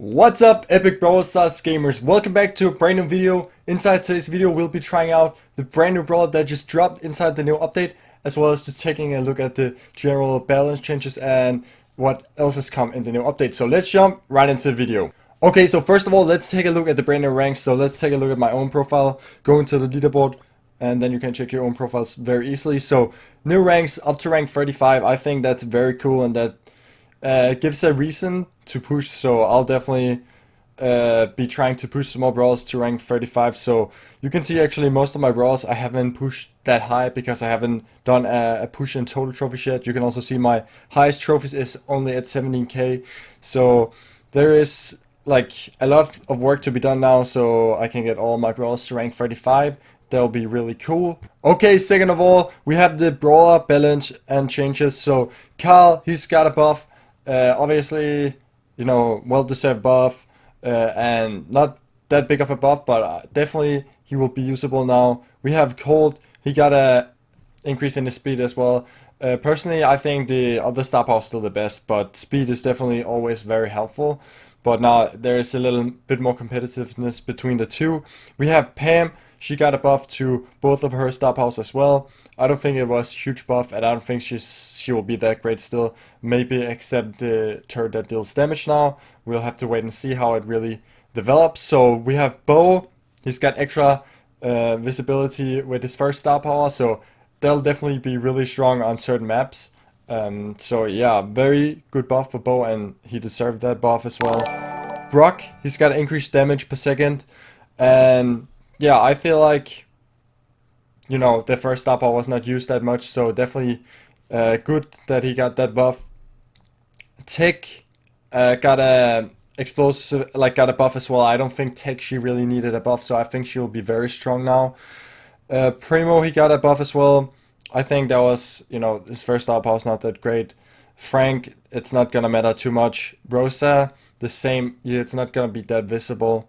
What's up, epic Brawl Stars gamers? Welcome back to a brand new video. Inside today's video we'll be trying out the brand new Brawler that just dropped inside the new update, as well as just taking a look at the general balance changes and what else has come in the new update. So let's jump right into the video. Okay, so first of all, let's take a look at the brand new ranks. So let's take a look at my own profile, go into the leaderboard, and then you can check your own profiles very easily. So new ranks up to rank 35. I think that's very cool, and that gives a reason to push, so I'll definitely be trying to push some more brawls to rank 35. So you can see actually most of my brawls I haven't pushed that high because I haven't done a push in total trophies yet. You can also see my highest trophies is only at 17k, so there is like a lot of work to be done now so I can get all my brawls to rank 35. That'll be really cool. Okay, second of all, we have the Brawler balance and changes. So Carl, he's got a buff. Obviously, you know, well-deserved buff, and not that big of a buff, but definitely he will be usable now. We have Cold, he got a increase in his speed as well. Personally, I think the other star power is still the best, but speed is definitely always very helpful. But now there is a little bit more competitiveness between the two. We have Pam, she got a buff to both of her star powers as well. I don't think it was a huge buff, and I don't think she will be that great still. Maybe except the turret that deals damage now. We'll have to wait and see how it really develops. So we have Bo. He's got extra visibility with his first star power, so that'll definitely be really strong on certain maps. So yeah, very good buff for Bo, and he deserved that buff as well. Brock, he's got increased damage per second, and yeah, I feel like, you know, the first star power was not used that much, so definitely good that he got that buff. Tick got a explosive, like got a buff as well. I don't think Tick, she really needed a buff, so I think she'll be very strong now. Primo, he got a buff as well. I think that was, you know, his first star power is not that great. Frank, it's not gonna matter too much. Rosa, the same, yeah, it's not gonna be that visible.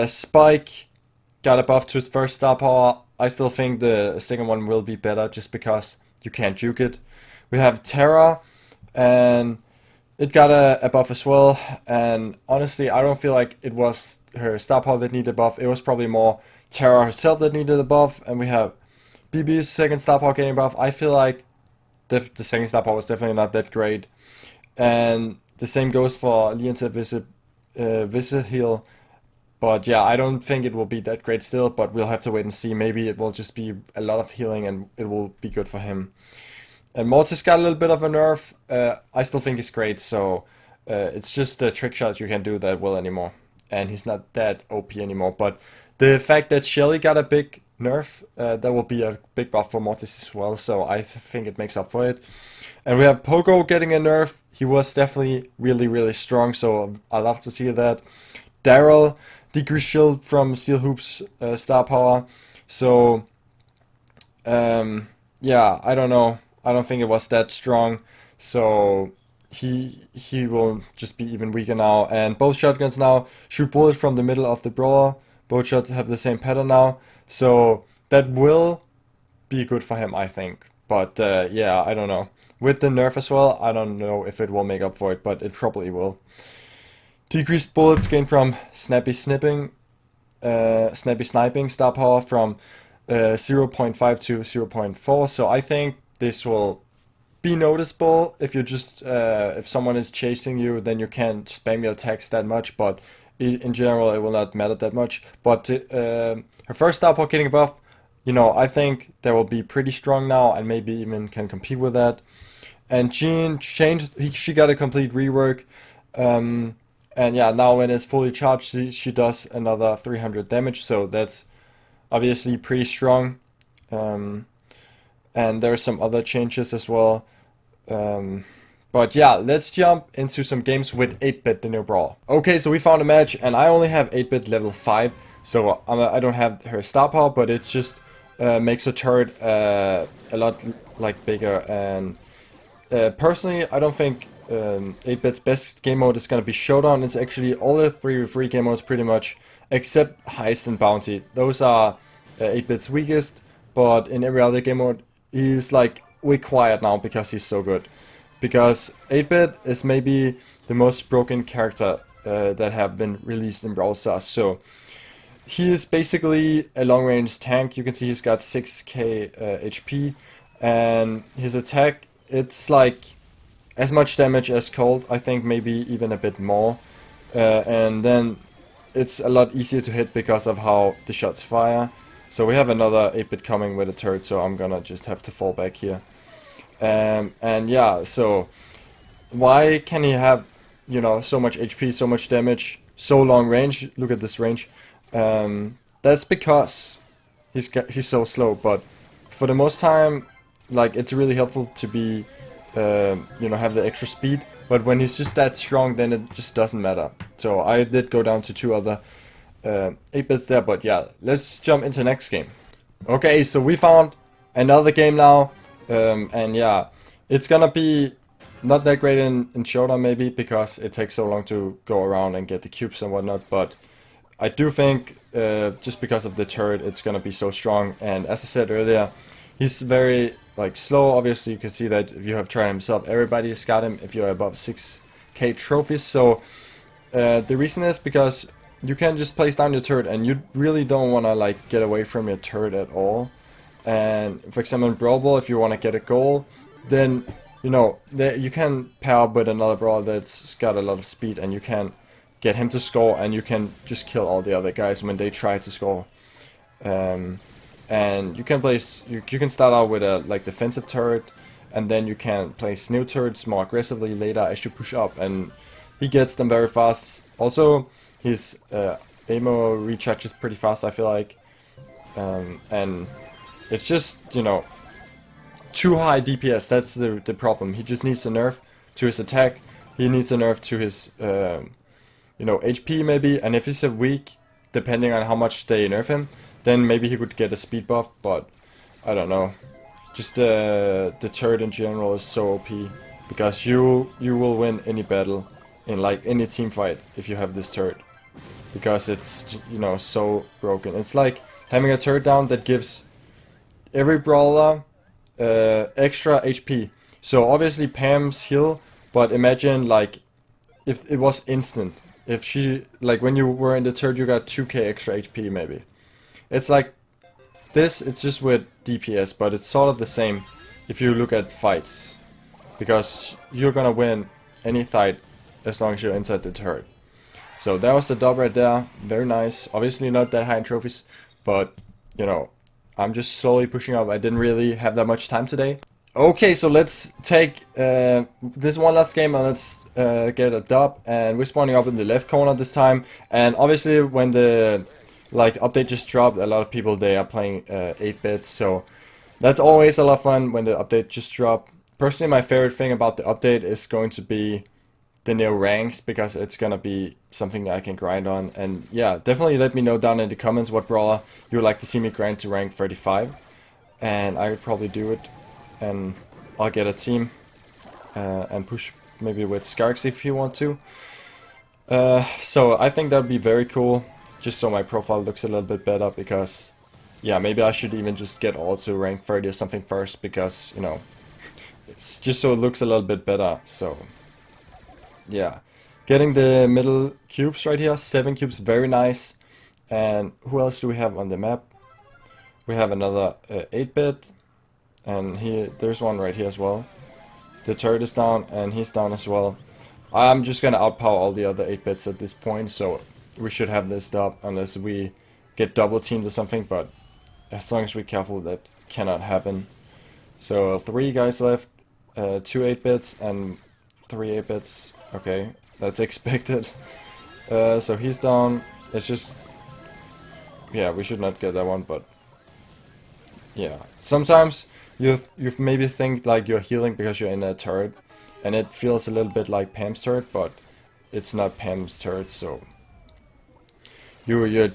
Spike got a buff to his first star power. I still think the second one will be better just because you can't juke it. We have Terra, and it got a buff as well. And honestly, I don't feel like it was her star power that needed a buff. It was probably more Terra herself that needed a buff. And we have BB's second star power getting a buff. I feel like the second star power was definitely not that great. And the same goes for Leon's Visa Heal. But yeah, I don't think it will be that great still, but we'll have to wait and see. Maybe it will just be a lot of healing and it will be good for him. And Mortis got a little bit of a nerf. I still think he's great, so it's just the trick shots you can't do that well anymore. And he's not that OP anymore. But the fact that Shelly got a big nerf, that will be a big buff for Mortis as well, so I think it makes up for it. And we have Pogo getting a nerf. He was definitely really, really strong, so I love to see that. Daryl, decreased shield from Steel Hoop's star power. So, yeah, I don't know. I don't think it was that strong. So, he will just be even weaker now. And both shotguns now shoot bullets from the middle of the brawler. Both shots have the same pattern now. So, that will be good for him, I think. But, yeah, I don't know. With the nerf as well, I don't know if it will make up for it, but it probably will. Decreased bullets gained from Snappy Sniping star power from 0.5 to 0.4. So I think this will be noticeable if you just if someone is chasing you, then you can't spam your attacks that much. But in general, it will not matter that much. But her first star power getting a buff, you know, I think that will be pretty strong now, and maybe even can compete with that. And Jean changed; she got a complete rework. And yeah, now when it's fully charged, she does another 300 damage, so that's obviously pretty strong. And there are some other changes as well. But yeah, let's jump into some games with 8-Bit, the new Brawl. Okay, so we found a match, and I only have 8-Bit level 5, so I don't have her star power, but it just makes her turret a lot like bigger. And personally, I don't think 8-Bit's best game mode is going to be Showdown. It's actually all the 3v3 game modes pretty much, except Heist and Bounty. Those are 8-Bit's weakest, but in every other game mode, he's like way quiet now because he's so good. Because 8-Bit is maybe the most broken character that have been released in Brawl Stars. So he is basically a long-range tank. You can see he's got 6k HP, and his attack, it's like as much damage as Cold, I think maybe even a bit more. And then it's a lot easier to hit because of how the shots fire. So we have another 8-bit coming with a turret, so I'm gonna just have to fall back here. And yeah, so why can he have, you know, so much HP, so much damage, so long range? Look at this range. That's because he's so slow, but for the most time, like, it's really helpful to be, you know, have the extra speed. But when he's just that strong, then it just doesn't matter. So I did go down to 2 other 8-bits there, but yeah, let's jump into the next game. Okay, so we found another game now, and yeah, it's gonna be not that great in Showdown maybe, because it takes so long to go around and get the cubes and whatnot, but I do think, just because of the turret, it's gonna be so strong. And as I said earlier, he's very, like, slow. Obviously you can see that if you have tried himself, everybody's got him if you're above 6k trophies. So the reason is because you can just place down your turret, and you really don't want to, like, get away from your turret at all. And for example in Brawl, if you want to get a goal, then, you know, you can pair up with another brawler that's got a lot of speed, and you can get him to score, and you can just kill all the other guys when they try to score. And you can place, you can start out with a, like, defensive turret, and then you can place new turrets more aggressively later as you push up, and he gets them very fast. Also, his ammo recharges pretty fast, I feel like, and it's just, you know, too high DPS. That's the problem. He just needs a nerf to his attack. He needs a nerf to his you know, HP maybe, and if he's a weak, depending on how much they nerf him, then maybe he could get a speed buff, but I don't know. Just the turret in general is so OP, because you will win any battle in, like, any team fight if you have this turret, because it's, you know, so broken. It's like having a turret down that gives every brawler extra HP. So obviously Pam's heal, but imagine, like, if it was instant. If she, like, when you were in the turret, you got 2k extra HP maybe. It's like this, it's just with DPS, but it's sort of the same if you look at fights, because you're gonna win any fight as long as you're inside the turret. So that was the dub right there. Very nice. Obviously not that high in trophies, but, you know, I'm just slowly pushing up. I didn't really have that much time today. Okay, so let's take this one last game, and let's get a dub. And we're spawning up in the left corner this time. And obviously when the, like, update just dropped, a lot of people, they are playing 8-bits. So that's always a lot of fun when the update just dropped. Personally, my favorite thing about the update is going to be the new ranks, because it's gonna be something I can grind on. And yeah, definitely let me know down in the comments what brawler you would like to see me grind to rank 35, and I would probably do it, and I'll get a team and push maybe with Skarks if you want to. So I think that would be very cool, just so my profile looks a little bit better, because yeah, maybe I should even just get all to rank 30 or something first, because, you know, it's just so it looks a little bit better. So yeah, getting the middle cubes right here, 7 cubes, very nice. And who else do we have on the map? We have another 8-bit, and there's one right here as well. The turret is down, and he's down as well. I'm just gonna outpower all the other 8-bits at this point, so we should have this dub unless we get double teamed or something, but as long as we're careful, that cannot happen. So 3 guys left, 2 8-bits and 3 8-bits. Okay, that's expected. So he's down. It's just, yeah, we should not get that one, but yeah. Sometimes you maybe think like you're healing because you're in a turret, and it feels a little bit like Pam's turret, but it's not Pam's turret, so you're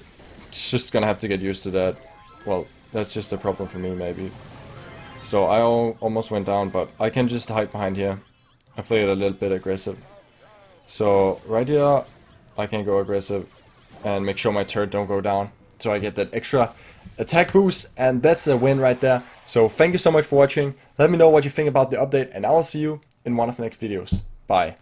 just gonna have to get used to that. Well, that's just a problem for me maybe. So I almost went down, but I can just hide behind here. I played a little bit aggressive. So right here, I can go aggressive and make sure my turret don't go down, so I get that extra attack boost, and that's a win right there. So thank you so much for watching. Let me know what you think about the update, and I will see you in one of the next videos. Bye.